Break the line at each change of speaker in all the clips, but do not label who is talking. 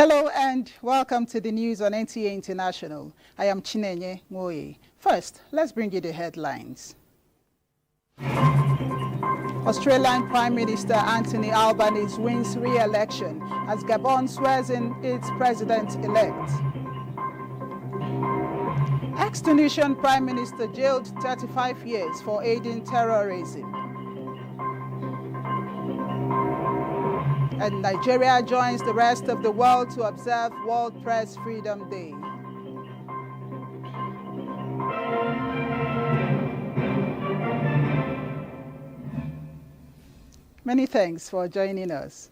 Hello and welcome to the news on NTA International. I am Chinenye Ngoye. First, let's bring you the headlines. Australian Prime Minister Anthony Albanese wins re-election as Gabon swears in its president-elect. Ex-Tunisian Prime Minister jailed 35 years for aiding terrorism. And Nigeria joins the rest of the world to observe World Press Freedom Day. Many thanks for joining us.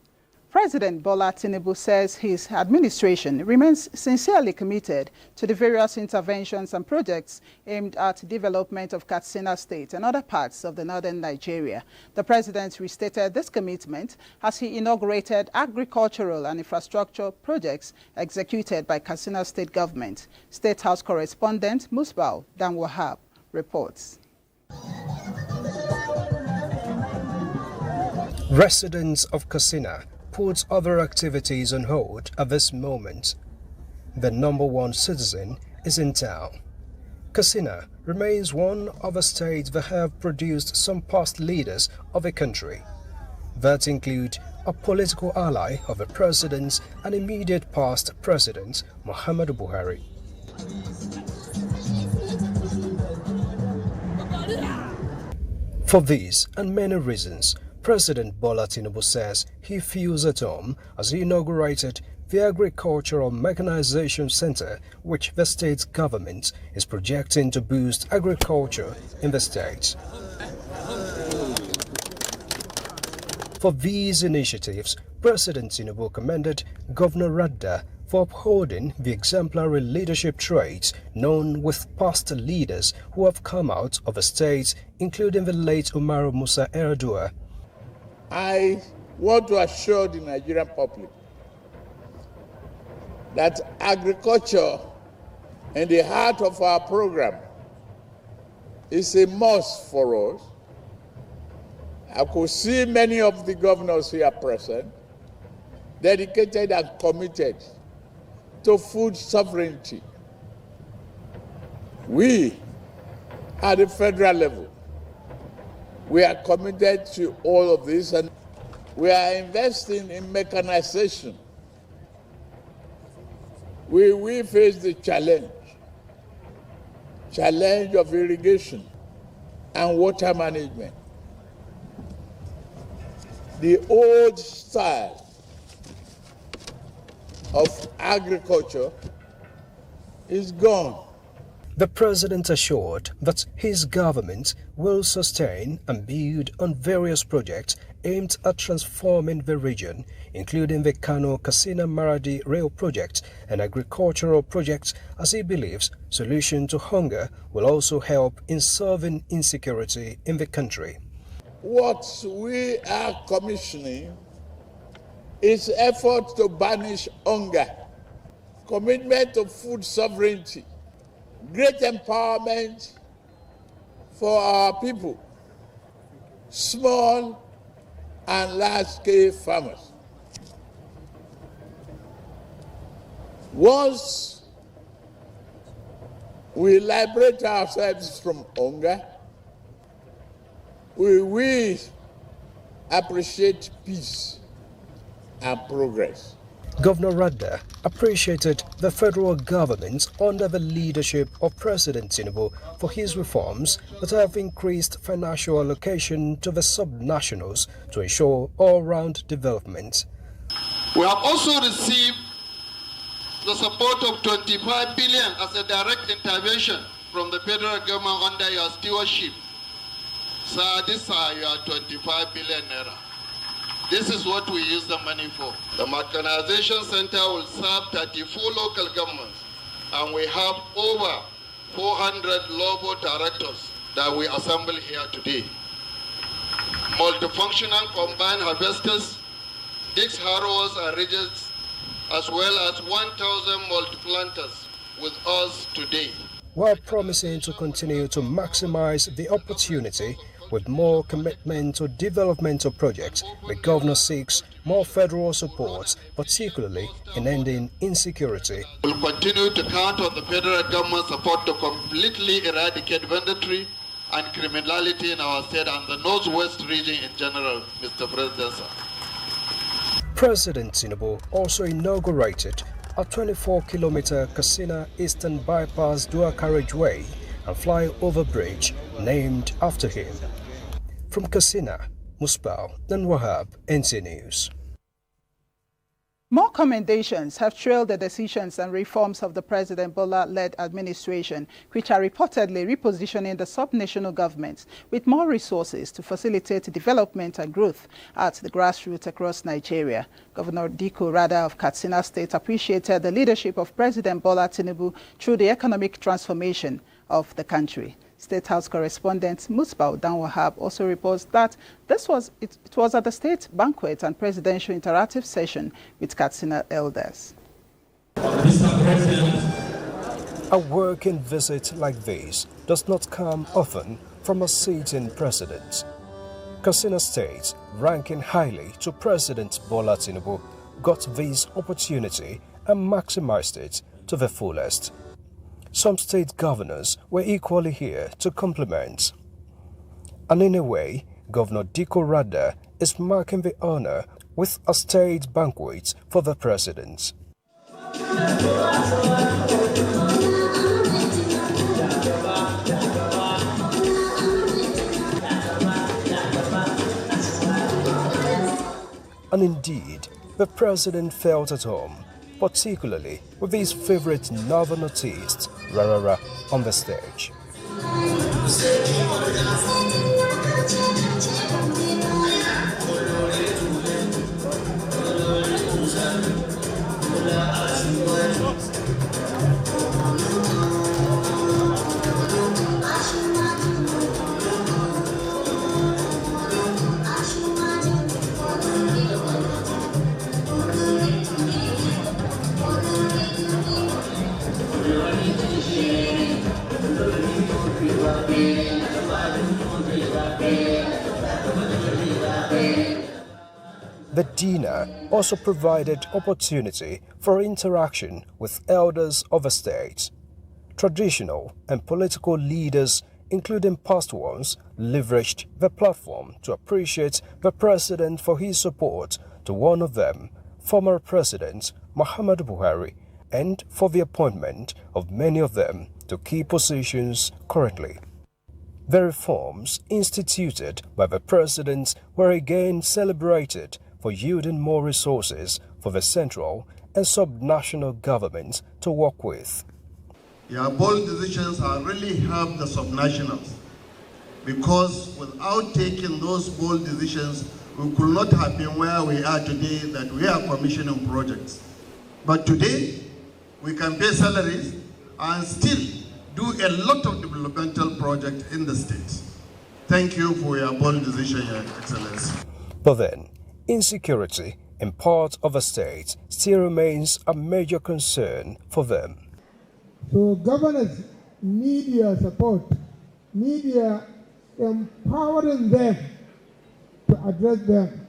President Bola Tinubu says his administration remains sincerely committed to the various interventions and projects aimed at development of Katsina State and other parts of the northern Nigeria. The president restated this commitment as he inaugurated agricultural and infrastructure projects executed by Katsina State government. State House correspondent Musbau Danwahab reports.
Residents of Katsina put other activities on hold at this moment. The number one citizen is in town. Katsina remains one of the states that have produced some past leaders of a country. That include a political ally of the president and immediate past president, Muhammadu Buhari. For these and many reasons, President Bola Tinubu says he feels at home as he inaugurated the Agricultural Mechanization Center, which the state government is projecting to boost agriculture in the state. For these initiatives, President Tinubu commended Governor Radda for upholding the exemplary leadership traits known with past leaders who have come out of the state, including the late Umaru Musa Yar'Adua.
I want to assure the Nigerian public that agriculture in the heart of our program is a must for us. I could see many of the governors here present, dedicated and committed to food sovereignty. We, at the federal level, we are committed to all of this, and we are investing in mechanization. We face the challenge of irrigation and water management. The old style of agriculture is gone.
The president assured that his government will sustain and build on various projects aimed at transforming the region, including the Kano-Katsina-Maradi rail project and agricultural projects, as he believes solution to hunger will also help in solving insecurity in the country.
What we are commissioning is effort to banish hunger, commitment to food sovereignty, great empowerment for our people, small and large-scale farmers. Once we liberate ourselves from hunger, we will appreciate peace and progress.
Governor Radda appreciated the federal government under the leadership of President Tinubu for his reforms that have increased financial allocation to the subnationals to ensure all-round development.
We have also received the support of 25 billion as a direct intervention from the federal government under your stewardship. Sir, these are your 25 billion naira. This is what we use the money for. The Mechanization Center will serve 34 local governments, and we have over 400 local directors that we assemble here today. Multifunctional combined harvesters, disc harrowers and ridges, as well as 1,000 multiplanters with us today.
While promising to continue to maximize the opportunity with more commitment to developmental projects, the governor seeks more federal support, particularly in ending insecurity.
We will continue to count on the federal government support to completely eradicate banditry and criminality in our state and the Northwest region in general, Mr. President.
President Tinubu also inaugurated a 24-kilometer Katsina Eastern Bypass dual carriageway and flyover bridge named after him. From Katsina, Musbau and Wahab, NTA News.
More commendations have trailed the decisions and reforms of the President Bola-led administration, which are reportedly repositioning the sub-national governments with more resources to facilitate development and growth at the grassroots across Nigeria. Governor Diko Rada of Katsina State appreciated the leadership of President Bola Tinubu through the economic transformation of the country. State House correspondent Musbau Danwahab also reports that it was at the state banquet and presidential interactive session with Katsina elders.
Mr. President, a working visit like this does not come often from a sitting president. Katsina State, ranking highly to President Bola Tinubu, got this opportunity and maximized it to the fullest. Some state governors were equally here to compliment. And in a way, Governor Diko Rada is marking the honor with a state banquet for the president. And indeed, the president felt at home, particularly with his favorite northern artist, Rarara, on the stage. The dinner also provided opportunity for interaction with elders of the state. Traditional and political leaders, including past ones, leveraged the platform to appreciate the president for his support to one of them, former President Muhammadu Buhari, and for the appointment of many of them to key positions currently. The reforms instituted by the president were again celebrated for yielding more resources for the central and subnational governments to work with.
Your bold decisions have really helped the subnationals, because without taking those bold decisions, we could not have been where we are today, that we are commissioning projects. But today, we can pay salaries and still do a lot of developmental projects in the state. Thank you for your bold decision, Your Excellency.
But then, insecurity in part of the state still remains a major concern for them.
So governors need your support, need your empowering them to address them.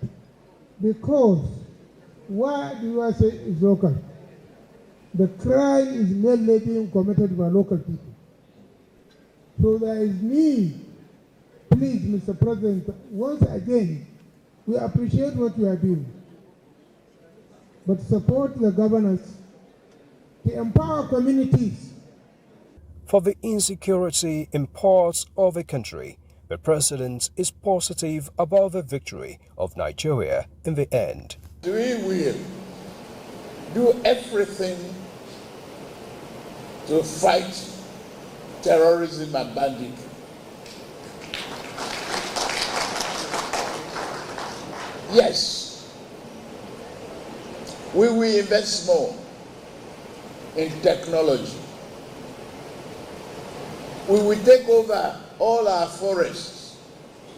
Because why do I say it's local? The crime is mainly being committed by local people. So there is need, please, Mr. President, once again, we appreciate what you are doing, but support the governors to empower communities.
For the insecurity in parts of the country, the president is positive about the victory of Nigeria in the end.
We will do everything to fight terrorism and banditry. Yes, we will invest more in technology. We will take over all our forests.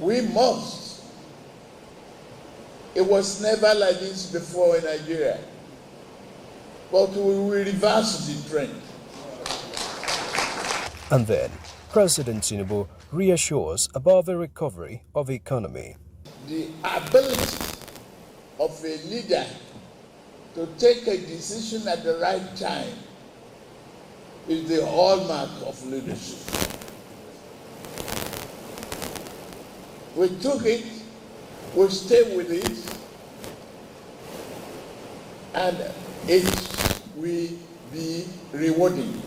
We must. It was never like this before in Nigeria, but we will reverse the trend.
And then, President Tinubu reassures about the recovery of the economy.
The ability of a leader to take a decision at the right time is the hallmark of leadership. We took it, we stay with it, and it will be rewarding.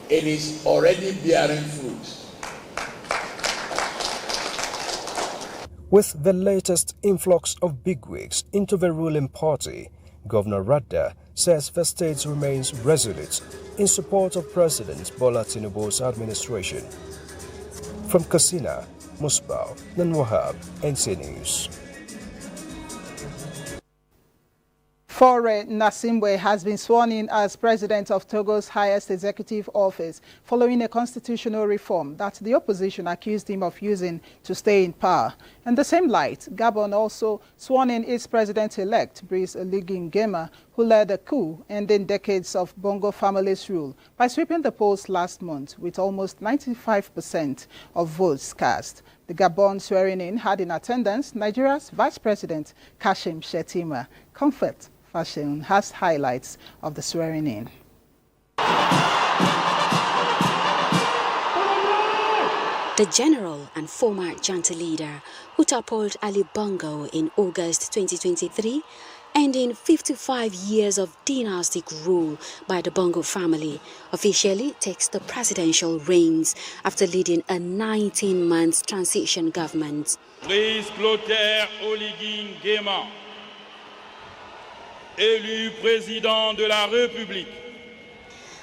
It is already bearing fruit.
With the latest influx of bigwigs into the ruling party, Governor Radda says the state remains resolute in support of President Bola Tinubu's administration. From Katsina, Musbah Nanwahab, NTA News.
Faure Gnassingbe has been sworn in as president of Togo's highest executive office following a constitutional reform that the opposition accused him of using to stay in power. In the same light, Gabon also sworn in its president-elect, Brice Oligui Nguema, who led a coup ending decades of Bongo family's rule by sweeping the polls last month with almost 95% of votes cast. The Gabon swearing-in had in attendance Nigeria's Vice President Kashim Shettima. Comfort Fashion has highlights of the swearing-in.
The general and former junta leader who toppled Ali Bongo in August 2023, ending 55 years of dynastic rule by the Bongo family, officially takes the presidential reins after leading a 19-month transition government.
Brice Oligui Nguema, élu président de la République.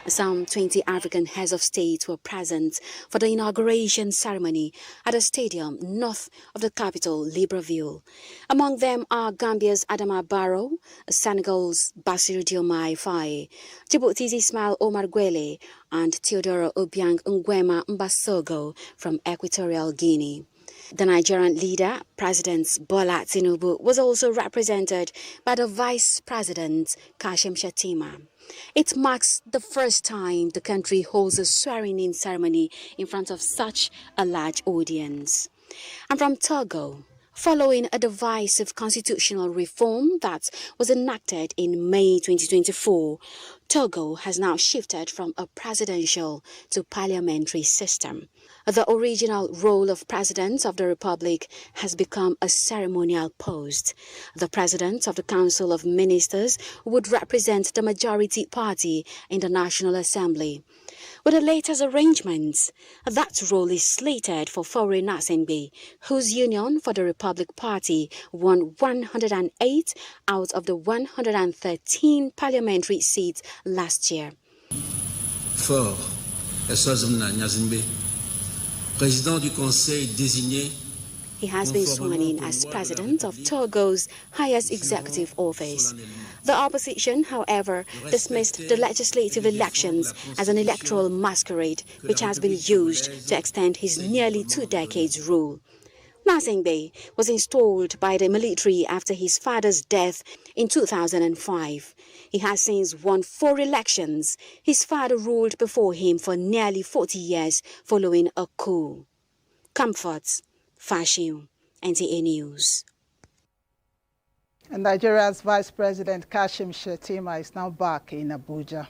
Some 20 African heads of state were present for the inauguration ceremony at a stadium north of the capital, Libreville. Among them are Gambia's Adama Barrow, Senegal's Bassirou Diomaye Faye, Djibouti's Ismail Omar Guelleh, and Teodoro Obiang Nguema Mbasogo from Equatorial Guinea. The Nigerian leader, President Bola Tinubu, was also represented by the Vice President, Kashim Shettima. It marks the first time the country holds a swearing-in ceremony in front of such a large audience. And from Togo, following a divisive constitutional reform that was enacted in May 2024, Togo has now shifted from a presidential to parliamentary system. The original role of President of the Republic has become a ceremonial post. The President of the Council of Ministers would represent the majority party in the National Assembly. With the latest arrangements, that role is slated for Faure Gnassingbe, whose Union for the Republic Party won 108 out of the 113 parliamentary seats last year.
Faure Gnassingbe, Président du Conseil désigné.
He has been sworn in as president of Togo's highest executive office. The opposition, however, dismissed the legislative elections as an electoral masquerade which has been used to extend his nearly 2 decades rule. Gnassingbe was installed by the military after his father's death in 2005. He has since won 4 elections. His father ruled before him for nearly 40 years following a coup. Comforts, Fashion, NTA News.
And Nigeria's Vice President Kashim Shettima is now back in Abuja.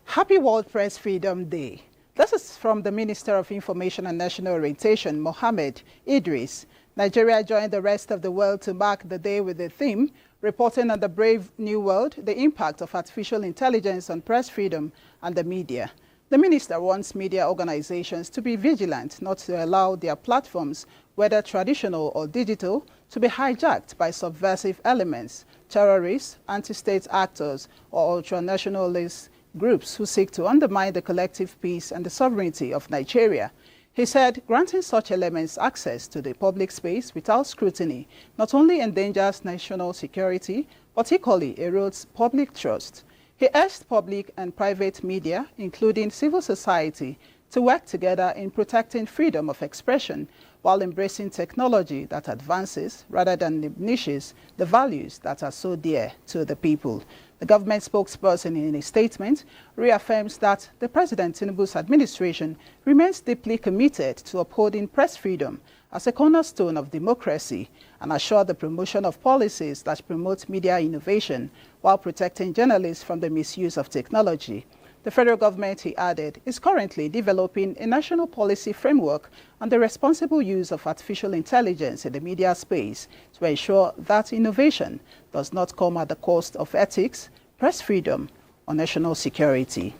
Happy World Press Freedom Day. This is from the Minister of Information and National Orientation, Mohammed Idris. Nigeria joined the rest of the world to mark the day with the theme, Reporting on the Brave New World, the Impact of Artificial Intelligence on Press Freedom and the Media. The minister wants media organizations to be vigilant not to allow their platforms, whether traditional or digital, to be hijacked by subversive elements, terrorists, anti-state actors, or ultranationalist groups who seek to undermine the collective peace and the sovereignty of Nigeria. He said granting such elements access to the public space without scrutiny not only endangers national security, but equally erodes public trust. He urged public and private media, including civil society, to work together in protecting freedom of expression while embracing technology that advances rather than diminishes the values that are so dear to the people. The government spokesperson in a statement reaffirms that the President Tinubu's administration remains deeply committed to upholding press freedom as a cornerstone of democracy and assure the promotion of policies that promote media innovation while protecting journalists from the misuse of technology. The federal government, he added, is currently developing a national policy framework on the responsible use of artificial intelligence in the media space to ensure that innovation does not come at the cost of ethics, press freedom, or national security.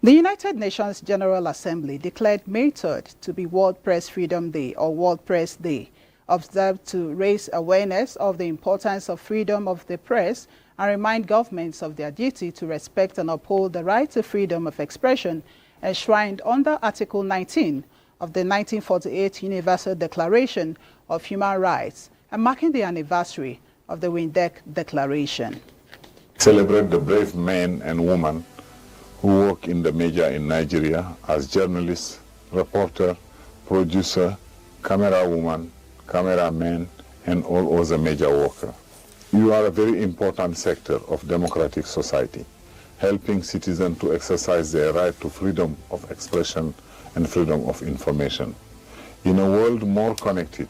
The United Nations General Assembly declared May 3rd to be World Press Freedom Day or World Press Day, observed to raise awareness of the importance of freedom of the press and remind governments of their duty to respect and uphold the right to freedom of expression enshrined under Article 19 of the 1948 Universal Declaration of Human Rights and marking the anniversary of the Windhoek Declaration.
Celebrate the brave men and women who work in the media in Nigeria as journalists, reporter, producer, camera woman, cameraman, and all other media workers. You are a very important sector of democratic society, helping citizens to exercise their right to freedom of expression and freedom of information. In a world more connected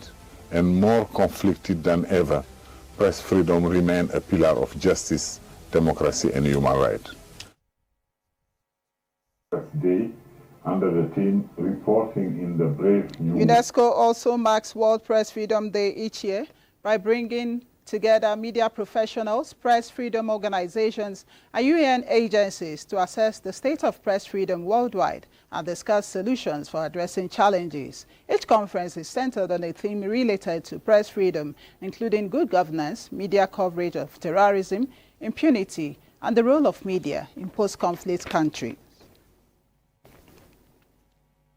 and more conflicted than ever, press freedom remains a pillar of justice, democracy, and human rights. Day under the theme Reporting in the Brave New.
UNESCO also marks World Press Freedom Day each year by bringing together media professionals, press freedom organizations, and UN agencies to assess the state of press freedom worldwide and discuss solutions for addressing challenges. Each conference is centered on a theme related to press freedom, including good governance, media coverage of terrorism, impunity, and the role of media in post-conflict countries.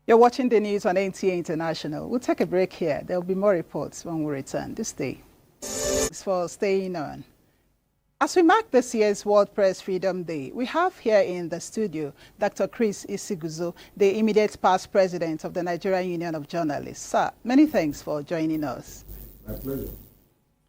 You're watching the news on NTA International. We'll take a break here. There will be more reports when we return this day. Thanks for staying on. As we mark this year's World Press Freedom Day, we have here in the studio Dr. Chris Isiguzo, the immediate past president of the Nigerian Union of Journalists. Sir, many thanks for joining us.
My pleasure.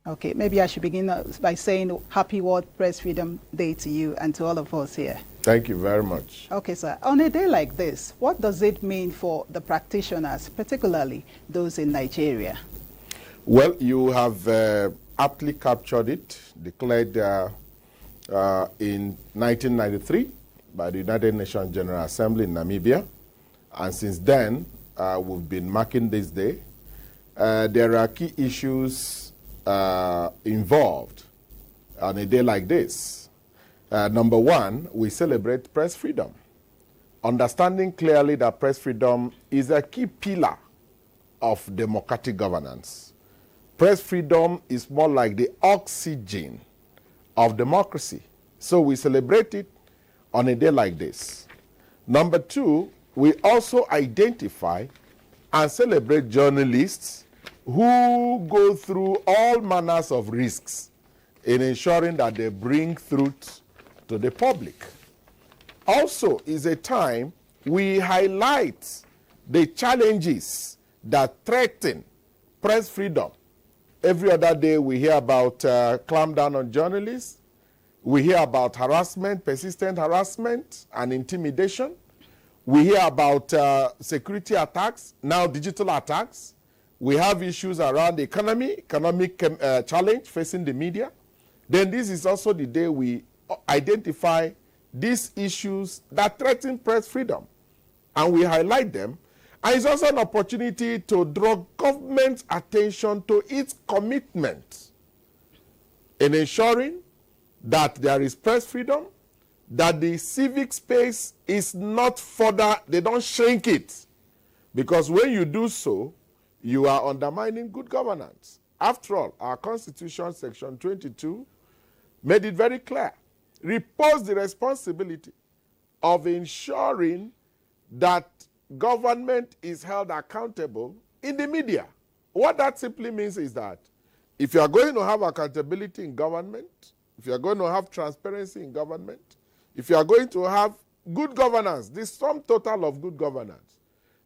Okay, maybe I should begin by saying Happy World Press Freedom Day to you and to all of us here.
Thank you very much.
Okay, sir. On a day like this, what does it mean for the practitioners, particularly those in Nigeria?
Well, you have aptly captured it, declared in 1993 by the United Nations General Assembly in Namibia. And since then, we've been marking this day. There are key issues involved on a day like this. Number one, we celebrate press freedom, understanding clearly that press freedom is a key pillar of democratic governance. Press freedom is more like the oxygen of democracy. So we celebrate it on a day like this. Number two, we also identify and celebrate journalists who go through all manners of risks in ensuring that they bring truth to the public. Also is a time we highlight the challenges that threaten press freedom. Every other day we hear about clampdown on journalists. We hear about harassment, persistent harassment and intimidation. We hear about security attacks, now digital attacks. We have issues around the economic challenge facing the media. Then this is also the day we identify these issues that threaten press freedom, and we highlight them. And it's also an opportunity to draw government's attention to its commitment in ensuring that there is press freedom, that the civic space is not further, they don't shrink it. Because when you do so, you are undermining good governance. After all, our Constitution, Section 22, made it very clear. Repose the responsibility of ensuring that government is held accountable in the media. What that simply means is that if you are going to have accountability in government, if you are going to have transparency in government, if you are going to have good governance, the sum total of good governance,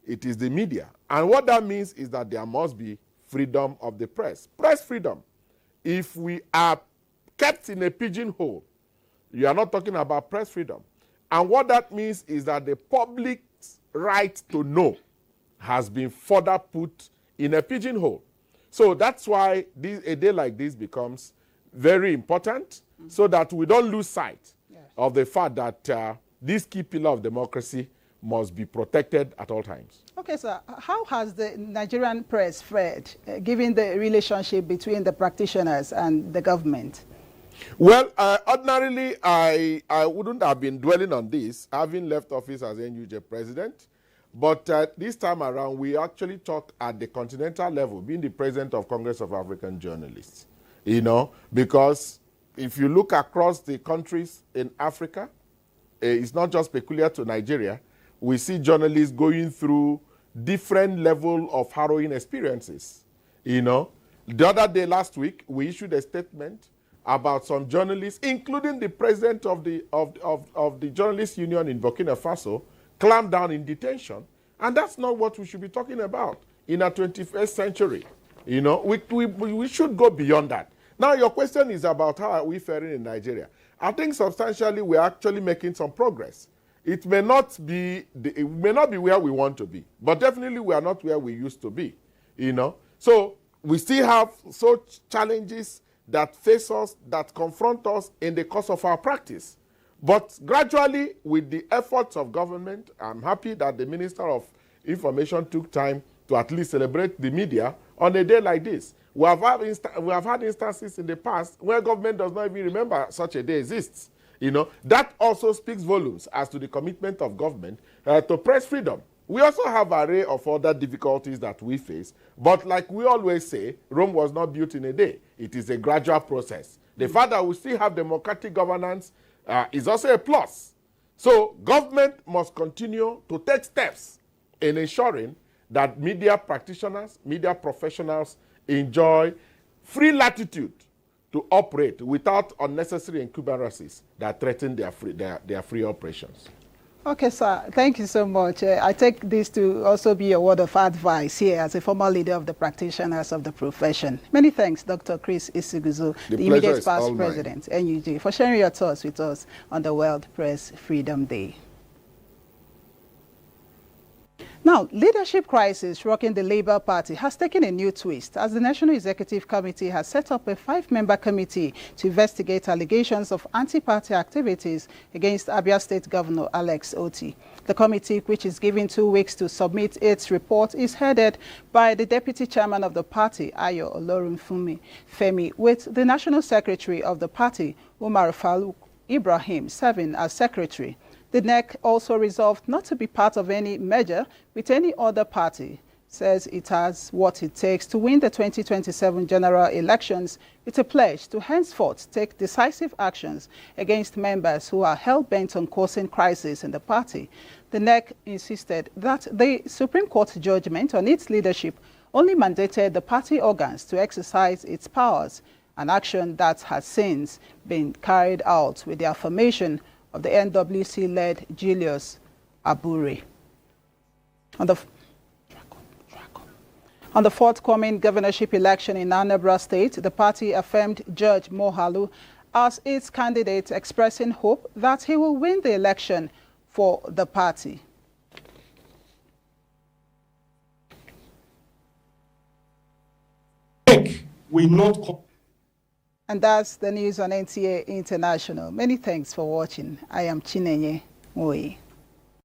it is the media. And what that means is that there must be freedom of the press. Press freedom. If we are kept in a pigeonhole, you are not talking about press freedom. And what that means is that the public's right to know has been further put in a pigeonhole. So that's why a day like this becomes very important, so that we don't lose sight of the fact that this key pillar of democracy must be protected at all times.
Okay, sir. How has the Nigerian press fared, given the relationship between the practitioners and the government?
Well, ordinarily, I wouldn't have been dwelling on this, having left office as NUJ president. But this time around, we actually talk at the continental level, being the president of Congress of African Journalists. You know, because if you look across the countries in Africa, it's not just peculiar to Nigeria. We see journalists going through different level of harrowing experiences. You know, the other day, last week, we issued a statement about some journalists, including the president of the Journalists Union in Burkina Faso, clamped down in detention. And that's not what we should be talking about in our 21st century. You know, we should go beyond that. Now, your question is about how are we faring in Nigeria. I think substantially we're actually making some progress. It may not be where we want to be, but definitely we are not where we used to be. You know, so we still have such challenges that face us, that confront us in the course of our practice. But gradually, with the efforts of government, I'm happy that the Minister of Information took time to at least celebrate the media on a day like this. We have had instances in the past where government does not even remember such a day exists. You know, that also speaks volumes as to the commitment of government to press freedom. We also have an array of other difficulties that we face, but like we always say, Rome was not built in a day. It is a gradual process. The fact that we still have democratic governance is also a plus. So government must continue to take steps in ensuring that media practitioners, media professionals enjoy free latitude to operate without unnecessary encumbrances that threaten their free operations.
Okay, sir. Thank you so much. I take this to also be a word of advice here as a former leader of the practitioners of the profession. Many thanks, Dr. Chris Isiguzu, the immediate past president, NUJ, for sharing your thoughts with us on the World Press Freedom Day. Now, leadership crisis rocking the Labour Party has taken a new twist as the National Executive Committee has set up a 5-member committee to investigate allegations of anti-party activities against Abia State Governor Alex Otti. The committee, which is given 2 weeks to submit its report, is headed by the Deputy Chairman of the party, Ayo Olorunfemi, with the National Secretary of the party, Umar Farouk Ibrahim, serving as Secretary. The NEC also resolved not to be part of any merger with any other party, says it has what it takes to win the 2027 general elections with a pledge to henceforth take decisive actions against members who are hell-bent on causing crisis in the party. The NEC insisted that the Supreme Court judgment on its leadership only mandated the party organs to exercise its powers, an action that has since been carried out with the affirmation of the NWC-led Julius Abure. On the forthcoming governorship election in Anambra State, the party affirmed Judge Mohalu as its candidate, expressing hope that he will win the election for the party. And that's the news on NTA International. Many thanks for watching. I am Chinenye Moe.